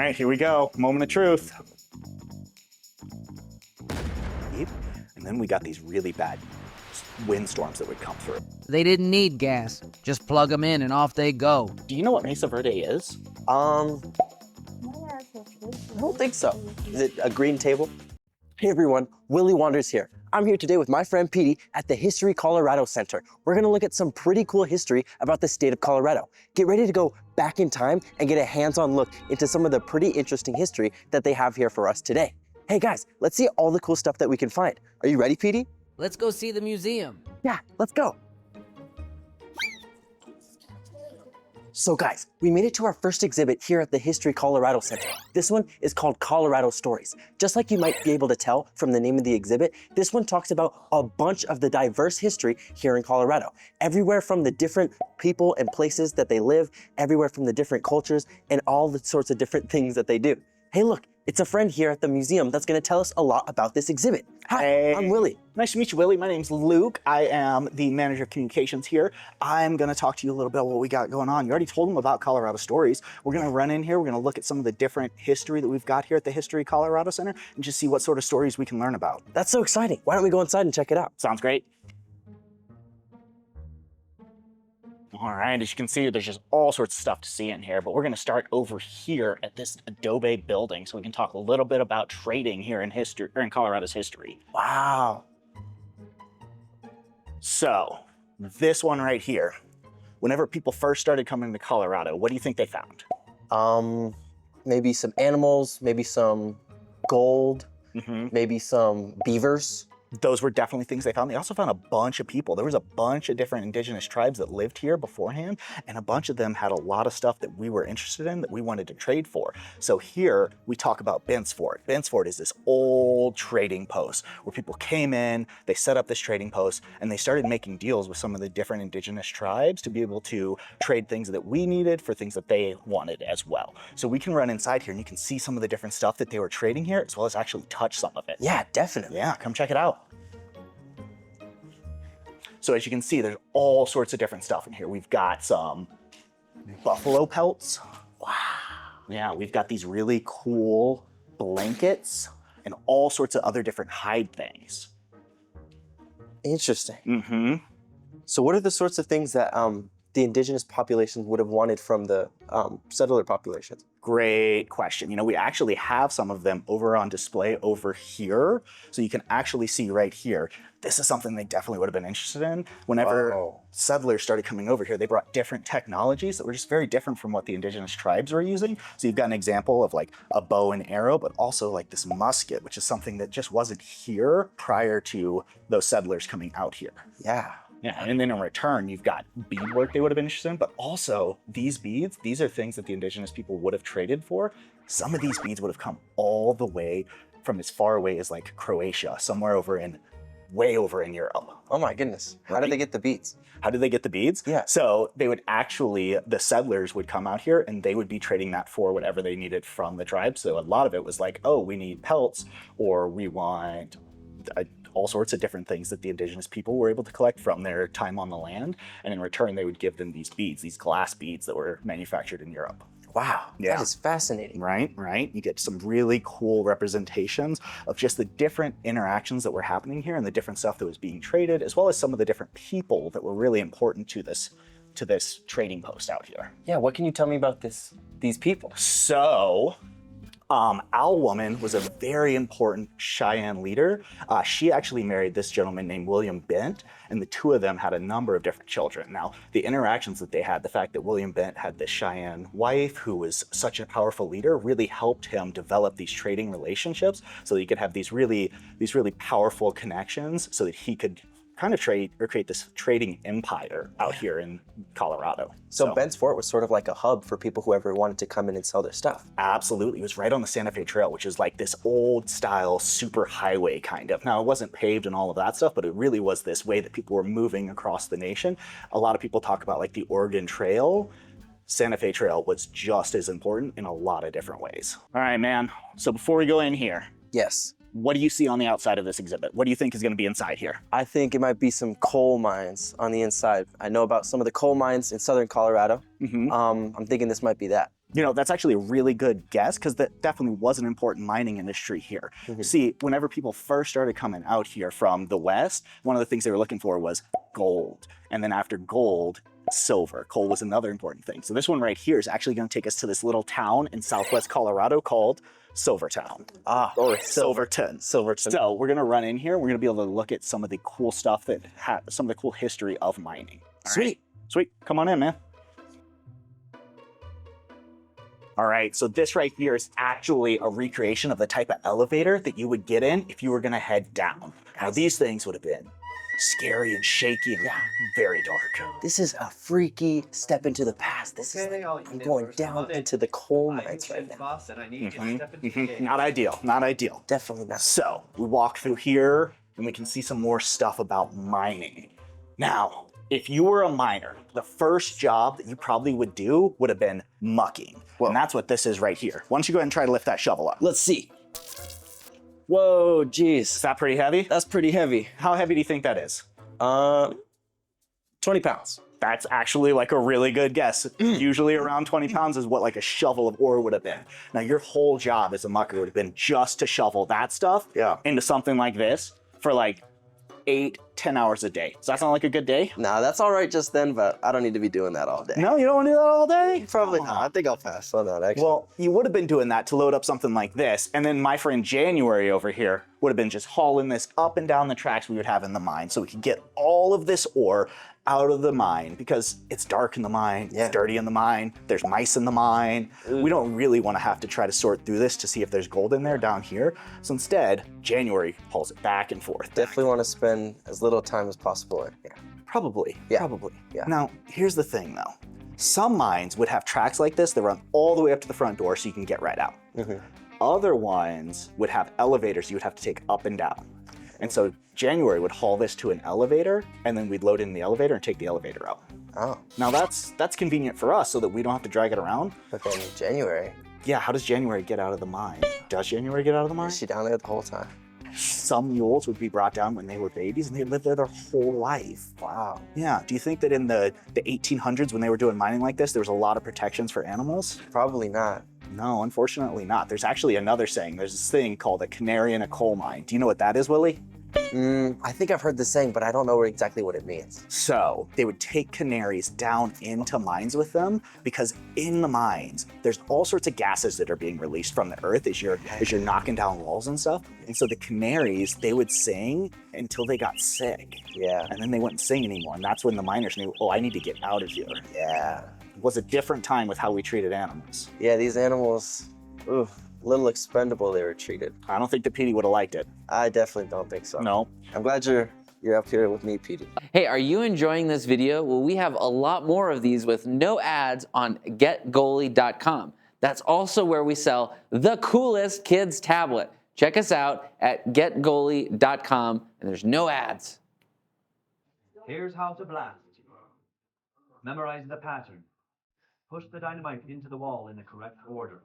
right, here we go. Moment of truth. And then we got these really bad windstorms that would come through. They didn't need gas. Just plug them in and off they go. Do you know what Mesa Verde is? I don't think so. Is it a green table? Hey everyone, Willie Wanders here. I'm here today with my friend Petey at the History Colorado Center. We're gonna look at some pretty cool history about the state of Colorado. Get ready to go back in time and get a hands-on look into some of the pretty interesting history that they have here for us today. Hey guys, let's see all the cool stuff that we can find. Are you ready, Petey? Let's go see the museum. Yeah, let's go. So guys, we made it to our first exhibit here at the History Colorado Center. This one is called Colorado Stories. Just like you might be able to tell from the name of the exhibit, this one talks about a bunch of the diverse history here in Colorado. Everywhere from the different people and places that they live, everywhere from the different cultures, and all the sorts of different things that they do. Hey look, it's a friend here at the museum that's gonna tell us a lot about this exhibit. Hi, Hey. I'm Willie. Nice to meet you, Willie. My name's Luke. I am the manager of communications here. I'm gonna talk to you a little bit about what we got going on. You already told them about Colorado Stories. We're gonna run in here, we're gonna look at some of the different history that we've got here at the History Colorado Center and just see what sort of stories we can learn about. That's so exciting. Why don't we go inside and check it out? Sounds great. All right, as you can see, there's just all sorts of stuff to see in here, but we're gonna start over here at this adobe building so we can talk a little bit about trading here in history, or in Colorado's history. Wow. So, this one right here, whenever people first started coming to Colorado, what do you think they found? Maybe some animals, maybe some gold, maybe some beavers. Those were definitely things they found. They also found a bunch of people. There was a bunch of different indigenous tribes that lived here beforehand, and a bunch of them had a lot of stuff that we were interested in that we wanted to trade for. So here we talk about Bent's Fort. Bent's Fort is this old trading post where people came in, they set up this trading post, and they started making deals with some of the different indigenous tribes to be able to trade things that we needed for things that they wanted as well. So we can run inside here and you can see some of the different stuff that they were trading here, as well as actually touch some of it. Yeah, definitely. Yeah, come check it out. So as you can see, there's all sorts of different stuff in here. We've got some buffalo pelts. Wow. Yeah, we've got these really cool blankets and all sorts of other different hide things. Interesting. So what are the sorts of things that the indigenous populations would have wanted from the settler populations? Great question. You know, we actually have some of them over on display over here. So you can actually see right here, this is something they definitely would have been interested in. Whenever settlers started coming over here, they brought different technologies that were just very different from what the indigenous tribes were using. So you've got an example of like a bow and arrow, but also like this musket, which is something that just wasn't here prior to those settlers coming out here. Yeah. Yeah, and then in return, you've got beadwork they would have been interested in, but also these beads, these are things that the indigenous people would have traded for. Some of these beads would have come all the way from as far away as like Croatia, somewhere way over in Europe. Oh my goodness. How did they get the beads? How did they get the beads? Yeah. So they would actually, the settlers would come out here and they would be trading that for whatever they needed from the tribe. So a lot of it was like, oh, we need pelts, or we want all sorts of different things that the indigenous people were able to collect from their time on the land. And in return, they would give them these beads, these glass beads that were manufactured in Europe. Wow, Yeah. that is fascinating. Right. You get some really cool representations of just the different interactions that were happening here and the different stuff that was being traded, as well as some of the different people that were really important to this trading post out here. Yeah, what can you tell me about these people? So, Owl Woman was a very important Cheyenne leader. She actually married this gentleman named William Bent, and the two of them had a number of different children. Now, the interactions that they had, the fact that William Bent had this Cheyenne wife who was such a powerful leader, really helped him develop these trading relationships so that he could have these really powerful connections so that he could kind of trade or create this trading empire out here in Colorado. So Bent's Fort was sort of like a hub for people who ever wanted to come in and sell their stuff. Absolutely. It was right on the Santa Fe Trail, which is like this old style super highway kind of. Now, it wasn't paved and all of that stuff, but it really was this way that people were moving across the nation. A lot of people talk about like the Oregon Trail. Santa Fe Trail was just as important in a lot of different ways. All right, man. So before we go in here, Yes. what do you see on the outside of this exhibit? What do you think is going to be inside here? I think it might be some coal mines on the inside. I know about some of the coal mines in southern Colorado. I'm thinking this might be that. You know, that's actually a really good guess because that definitely was an important mining industry here. See, whenever people first started coming out here from the West, one of the things they were looking for was gold. And then after gold, silver. Coal was another important thing. So this one right here is actually going to take us to this little town in southwest Colorado called Silvertown. Or Silverton. Silverton. So we're going to run in here. We're going to be able to look at some of the cool stuff that some of the cool history of mining. All Sweet. right? Sweet. Come on in, man. All right, so this right here is actually a recreation of the type of elevator that you would get in if you were gonna head down. Now these things would have been scary and shaky and very dark. This is a freaky step into the past. This is I'm going down into the coal mines right now. Not ideal, not ideal. Definitely not. So we walk through here and we can see some more stuff about mining. Now, if you were a miner, the first job that you probably would do would have been mucking. And that's what this is right here. Why don't you go ahead and try to lift that shovel up? Let's see. Whoa, Is geez. that pretty heavy? That's pretty heavy. How heavy do you think that is? 20 pounds. That's actually like a really good guess. Usually around 20 pounds is what like a shovel of ore would have been. Now your whole job as a mucker would have been just to shovel that stuff into something like this for like 8-10 hours a day. Does that sound like a good day? Nah, that's all right just then, but I don't need to be doing that all day. No, you don't want to do that all day? Probably not. I think I'll pass on that, actually. Well, you would have been doing that to load up something like this, and then my friend January over here would have been just hauling this up and down the tracks we would have in the mine so we could get all of this ore out of the mine because it's dark in the mine, it's dirty in the mine, there's mice in the mine. We don't really want to have to try to sort through this to see if there's gold in there down here. So instead, January hauls it back and forth. Definitely want to spend as little time as possible in here. Probably. Yeah. Now, here's the thing though. Some mines would have tracks like this that run all the way up to the front door so you can get right out. Other ones would have elevators you would have to take up and down. And so January would haul this to an elevator and then we'd load it in the elevator and take the elevator out. Oh. Now that's convenient for us so that we don't have to drag it around. But then January, Yeah, how does January get out of the mine? Does January get out of the mine? is she down there the whole time? Some mules would be brought down when they were babies and they lived there their whole life. Wow. Yeah, do you think that in the 1800s when they were doing mining like this, there was a lot of protections for animals? Probably not. No, unfortunately not. There's actually another saying. There's this thing called a canary in a coal mine. Do you know what that is, Willie? I think I've heard this saying, but I don't know exactly what it means. So they would take canaries down into mines with them because in the mines, there's all sorts of gases that are being released from the earth as you're knocking down walls and stuff. And so the canaries, they would sing until they got sick. Yeah. And then they wouldn't sing anymore. And that's when the miners knew, oh, I need to get out of here. Yeah. It was a different time with how we treated animals. Yeah, these animals, oof, a little expendable they were treated. I don't think that Petey would have liked it. I definitely don't think so. No. I'm glad you're up here with me, Petey. Hey, are you enjoying this video? Well, we have a lot more of these with no ads on getgoalie.com. That's also where we sell the coolest kids tablet. Check us out at getgoalie.com, and there's no ads. Here's how to blast. Memorize the pattern. Push the dynamite into the wall in the correct order.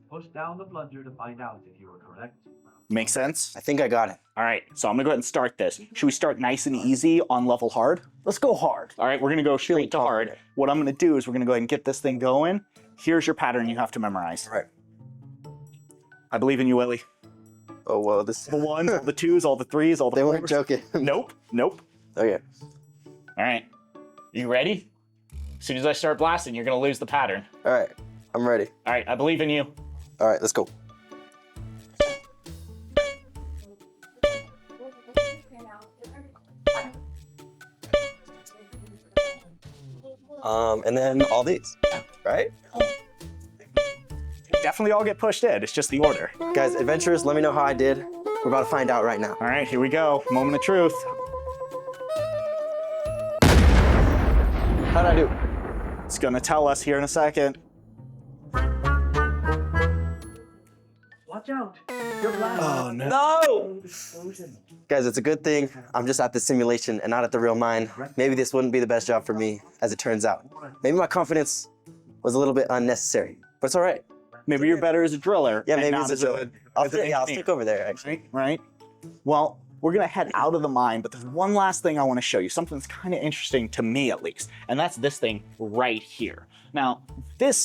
Push down the plunger to find out if you are correct. Make sense? I think I got it. All right, so I'm gonna go ahead and start this. Should we start nice and easy on level hard? Let's go hard. All right, we're gonna go straight to hard. What I'm gonna do is we're gonna go ahead and get this thing going. Here's your pattern you have to memorize. All right. I believe in you, Willie. Oh, well, this... The ones, all the twos, all the threes, all the They fours. weren't joking. Nope, nope. Okay. All right, you ready? As soon as I start blasting, you're gonna lose the pattern. All right. I'm ready. All right, I believe in you. All right, let's go. And then all these, right? Definitely all get pushed in, it's just the order. Guys, adventurers, let me know how I did. We're about to find out right now. All right, here we go, moment of truth. How'd I do? It's gonna tell us here in a second. Watch out! You're blasting. Oh no. No! Guys, it's a good thing I'm just at the simulation and not at the real mine. Maybe this wouldn't be the best job for me, as it turns out. Maybe my confidence was a little bit unnecessary, but it's all right. Maybe you're better as a driller. Yeah, and maybe not it's a as driller. as an I'll engineer. stick over there, actually. Right? Well, we're gonna head out of the mine, but there's one last thing I wanna show you, something that's kind of interesting to me at least, and that's this thing right here. Now,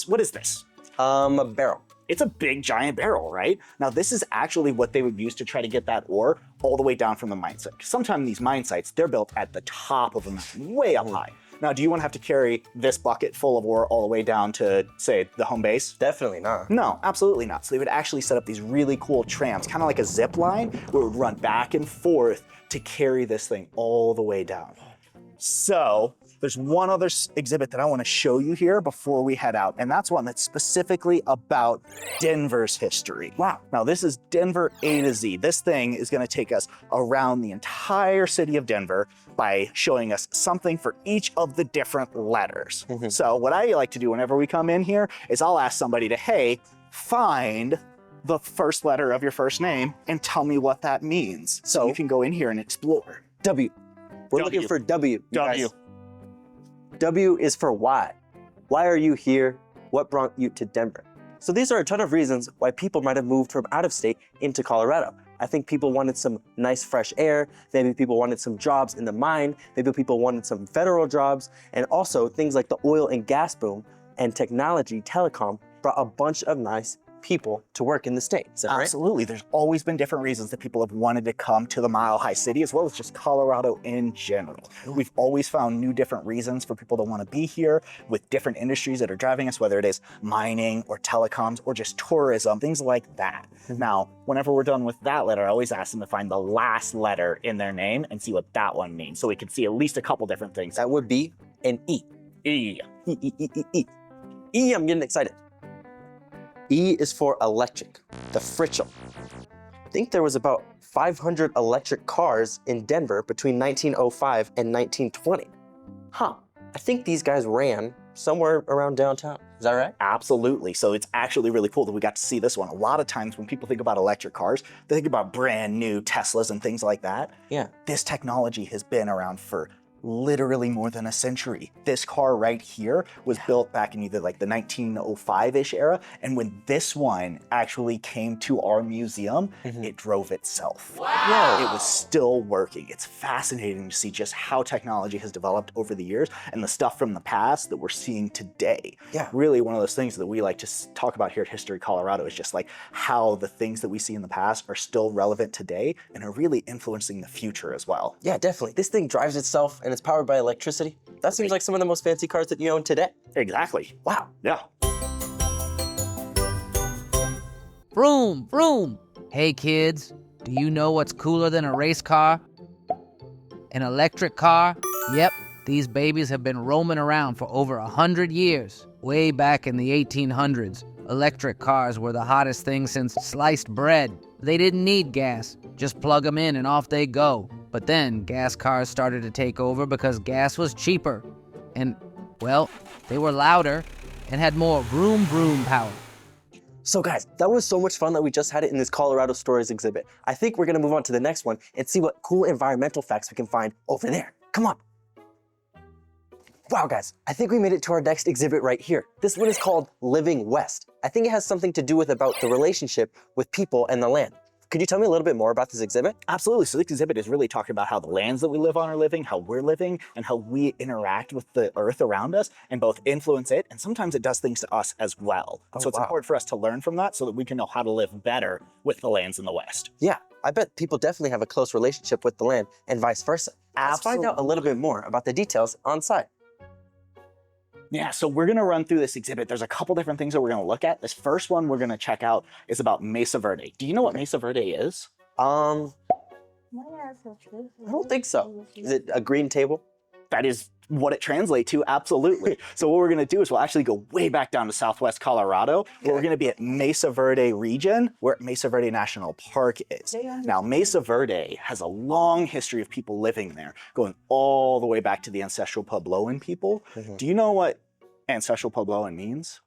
what is this? A barrel. It's a big giant barrel, right? Now this is actually what they would use to try to get that ore all the way down from the mine site. Sometimes these mine sites, they're built at the top of a mountain, way up high. Now, do you want to have to carry this bucket full of ore all the way down to, say, the home base? Definitely not. No, absolutely not. So they would actually set up these really cool trams, kind of like a zip line, where it would run back and forth to carry this thing all the way down. So there's one other exhibit that I want to show you here before we head out, and that's one that's specifically about Denver's history. Wow. Now this is Denver A to Z. This thing is going to take us around the entire city of Denver by showing us something for each of the different letters. So what I like to do whenever we come in here is I'll ask somebody to, hey, find the first letter of your first name and tell me what that means. So you can go in here and explore. W. We're W. looking for W. you W. guys. W is for why. Why are you here? What brought you to Denver? So these are a ton of reasons why people might have moved from out of state into Colorado. I think people wanted some nice fresh air. Maybe people wanted some jobs in the mine. Maybe people wanted some federal jobs. And also things like the oil and gas boom and technology, telecom, brought a bunch of nice people to work in the state. Is that right? Absolutely. There's always been different reasons that people have wanted to come to the Mile High City, as well as just Colorado in general. We've always found new different reasons for people to want to be here with different industries that are driving us, whether it is mining or telecoms or just tourism, things like that. Now, whenever we're done with that letter, I always ask them to find the last letter in their name and see what that one means, so we can see at least a couple different things. That would be an E. E. E, E, E, E, E. E, I'm getting excited. E is for electric, the Fritchel. I think there was about 500 electric cars in Denver between 1905 and 1920. Huh, I think these guys ran somewhere around downtown. Is that right? Absolutely. So it's actually really cool that we got to see this one. A lot of times when people think about electric cars, they think about brand new Teslas and things like that. Yeah. This technology has been around for literally more than a century. This car right here was built back in either like the 1905-ish era, and when this one actually came to our museum, it drove itself. Wow. It was still working. It's fascinating to see just how technology has developed over the years and the stuff from the past that we're seeing today. Yeah. Really one of those things that we like to talk about here at History Colorado is just like how the things that we see in the past are still relevant today and are really influencing the future as well. Yeah, definitely. This thing drives itself and it's powered by electricity. That seems like some of the most fancy cars that you own today. Exactly. Wow. Yeah. Vroom, vroom. Hey kids, do you know what's cooler than a race car? An electric car? Yep, these babies have been roaming around for over 100 years. Way back in the 1800s, electric cars were the hottest thing since sliced bread. They didn't need gas, just plug them in and off they go. But then gas cars started to take over because gas was cheaper. And, well, they were louder and had more vroom vroom power. So guys, that was so much fun that we just had it in this Colorado Stories exhibit. I think we're gonna move on to the next one and see what cool environmental facts we can find over there. Come on. Wow guys, I think we made it to our next exhibit right here. This one is called Living West. I think it has something to do with about the relationship with people and the land. Could you tell me a little bit more about this exhibit? Absolutely. So this exhibit is really talking about how the lands that we live on are living, how we're living, and how we interact with the earth around us and both influence it, and sometimes it does things to us as well. So it's important for us to learn from that so that we can know how to live better with the lands in the West. Yeah, I bet people definitely have a close relationship with the land and vice versa. Let's find out a little bit more about the details on site. Yeah, so we're gonna run through this exhibit. There's a couple different things that we're gonna look at. This first one we're gonna check out is about Mesa Verde. Do you know what Mesa Verde is? I don't think so. Is it a green table? That is what it translates to, absolutely. So what we're gonna do is we'll actually go way back down to Southwest Colorado, where we're gonna be at Mesa Verde region, where Mesa Verde National Park is. Now, Mesa Verde has a long history of people living there, going all the way back to the ancestral Puebloan people. Do you know what ancestral Puebloan means?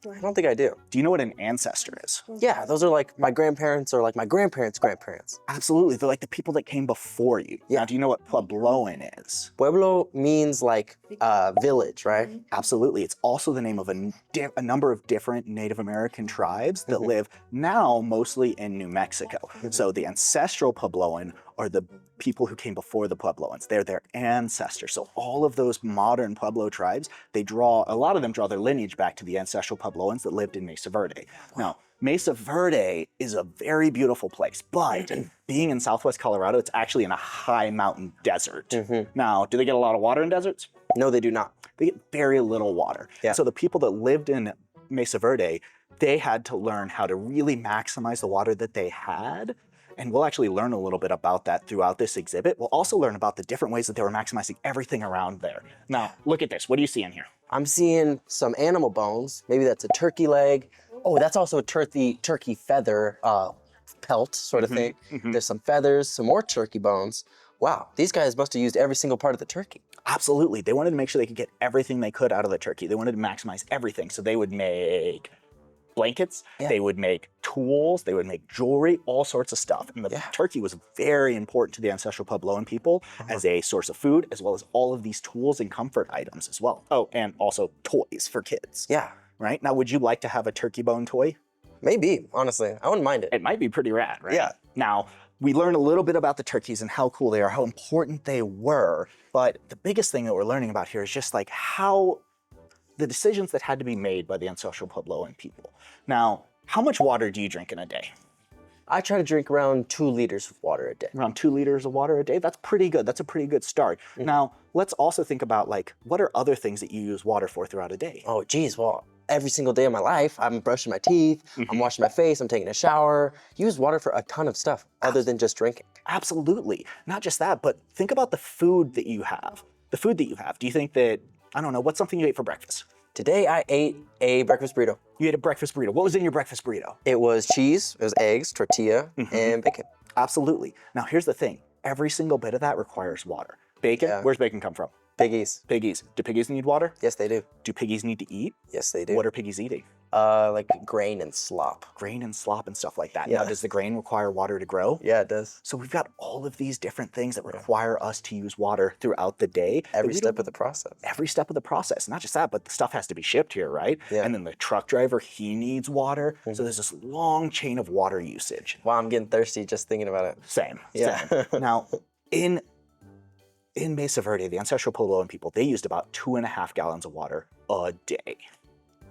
I don't think I do. Do you know what an ancestor is? Yeah, those are like my grandparents or like my grandparents' grandparents. Absolutely, they're like the people that came before you. Yeah. Now, do you know what Puebloan is? Pueblo means like village, right? Absolutely. It's also the name of a number of different Native American tribes that live now mostly in New Mexico. So the ancestral Puebloan are the people who came before the Puebloans. They're their ancestors. So all of those modern Pueblo tribes, a lot of them draw their lineage back to the ancestral Puebloans that lived in Mesa Verde. Now, Mesa Verde is a very beautiful place, but being in Southwest Colorado, it's actually in a high mountain desert. Now, do they get a lot of water in deserts? No, they do not. They get very little water. Yeah. So the people that lived in Mesa Verde, they had to learn how to really maximize the water that they had. And we'll actually learn a little bit about that throughout this exhibit. We'll also learn about the different ways that they were maximizing everything around there. Now, look at this. What do you see in here? I'm seeing some animal bones. Maybe that's a turkey leg. Oh, that's also a turkey feather pelt sort of thing. There's some feathers, some more turkey bones. Wow, these guys must have used every single part of the turkey. Absolutely. They wanted to make sure they could get everything they could out of the turkey. They wanted to maximize everything. So they would make blankets, they would make tools, they would make jewelry, all sorts of stuff. And the turkey was very important to the ancestral Puebloan people as a source of food, as well as all of these tools and comfort items as well. Oh, and also toys for kids. Yeah. Right? Now, would you like to have a turkey bone toy? Maybe, honestly. I wouldn't mind it. It might be pretty rad, right? Yeah. Now, we learned a little bit about the turkeys and how cool they are, how important they were. But the biggest thing that we're learning about here is just like how the decisions that had to be made by the ancestral Puebloan people. Now, how much water do you drink in a day? I try to drink around 2 liters of water a day. Around 2 liters of water a day? That's pretty good. That's a pretty good start. Now, let's also think about like, what are other things that you use water for throughout a day? Oh, geez, well, every single day of my life, I'm brushing my teeth, I'm washing my face, I'm taking a shower. Use water for a ton of stuff other than just drinking. Absolutely. Not just that, but think about the food that you have. The food that you have. Do you think that, I don't know, what's something you ate for breakfast? Today I ate a breakfast burrito. You ate a breakfast burrito. What was in your breakfast burrito? It was cheese, it was eggs, tortilla, and bacon. Absolutely. Now here's the thing. Every single bit of that requires water. Bacon, where's bacon come from? Piggies. Piggies. Do piggies need water? Yes, they do. Do piggies need to eat? Yes, they do. What are piggies eating? Like grain and slop. Grain and slop and stuff like that. Yeah. Now, does the grain require water to grow? Yeah, it does. So we've got all of these different things that require us to use water throughout the day. Every step of the process. Every step of the process. Not just that, but the stuff has to be shipped here, right? Yeah. And then the truck driver, he needs water. So there's this long chain of water usage. Wow, I'm getting thirsty just thinking about it. Same. Yeah. Same. Now, in Mesa Verde, the ancestral Puebloan people, they used about 2.5 gallons of water a day.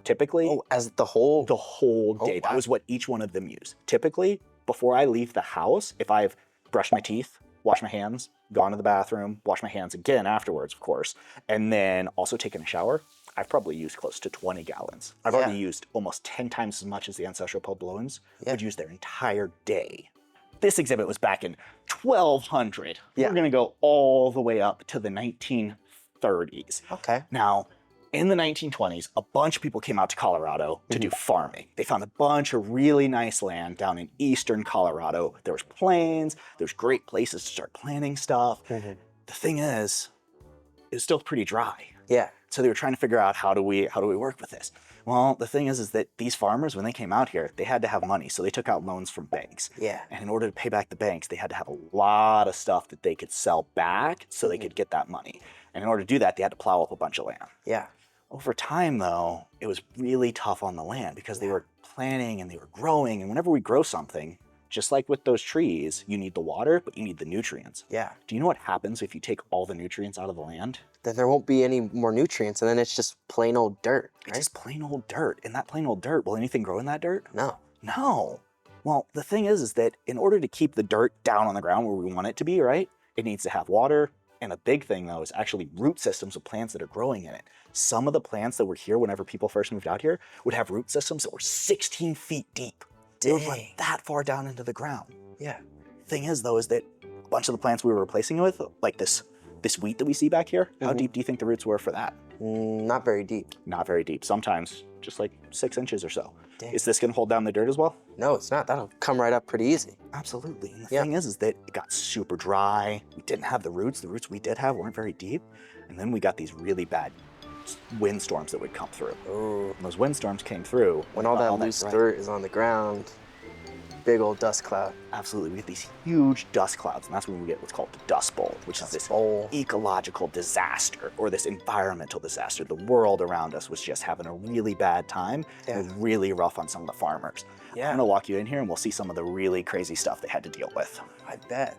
Typically, Oh, as the whole? the whole day. That wow. was what each one of them used. Typically, before I leave the house, if I've brushed my teeth, washed my hands, gone to the bathroom, washed my hands again afterwards, of course, and then also taken a shower, I've probably used close to 20 gallons. I've already used almost 10 times as much as the ancestral Puebloans would use their entire day. This exhibit was back in 1200. Yeah. We're gonna go all the way up to the 1930s. Okay. Now, in the 1920s, a bunch of people came out to Colorado to do farming. They found a bunch of really nice land down in eastern Colorado. There was plains, there's great places to start planting stuff. The thing is, it was still pretty dry. Yeah. So they were trying to figure out how do we work with this? Well, the thing is that these farmers, when they came out here, they had to have money. So they took out loans from banks. Yeah. And in order to pay back the banks, they had to have a lot of stuff that they could sell back so they could get that money. And in order to do that, they had to plow up a bunch of land. Yeah. Over time, though, it was really tough on the land because they were planting and they were growing. And whenever we grow something, just like with those trees, you need the water, but you need the nutrients. Yeah. Do you know what happens if you take all the nutrients out of the land? Then there won't be any more nutrients, and then it's just plain old dirt, It's right? just plain old dirt. And that plain old dirt, will anything grow in that dirt? No. No. Well, the thing is that in order to keep the dirt down on the ground where we want it to be, right, it needs to have water. And a big thing, though, is actually root systems of plants that are growing in it. Some of the plants that were here whenever people first moved out here would have root systems that were 16 feet deep. They would run Dang. that far down into the ground. Yeah. Thing is, though, is that a bunch of the plants we were replacing it with, like this wheat that we see back here, how deep do you think the roots were for that? Not very deep. Not very deep. Sometimes just like 6 inches or so. Dang. Is this going to hold down the dirt as well? No, it's not. That'll come right up pretty easy. Absolutely. And the Yeah. thing is that it got super dry. We didn't have the roots. The roots we did have weren't very deep. And then we got these really bad windstorms that would come through. Ooh. When those windstorms came through, When all that loose dry- dirt is on the ground, big old dust cloud. Absolutely. We get these huge dust clouds, and that's when we get what's called the Dust Bowl, which is this bowl. ecological disaster or this environmental disaster. The world around us was just having a really bad time. Yeah. It was really rough on some of the farmers. Yeah. I'm gonna walk you in here and we'll see some of the really crazy stuff they had to deal with. I bet.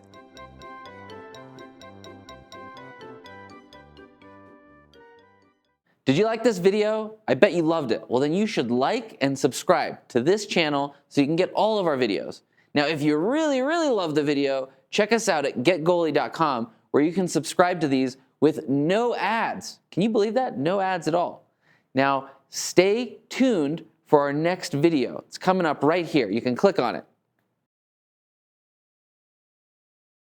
Did you like this video? I bet you loved it. Well, then you should like and subscribe to this channel so you can get all of our videos. Now, if you really, really love the video, check us out at getgoalie.com where you can subscribe to these with no ads. Can you believe that? No ads at all. Now, stay tuned for our next video. It's coming up right here. You can click on it.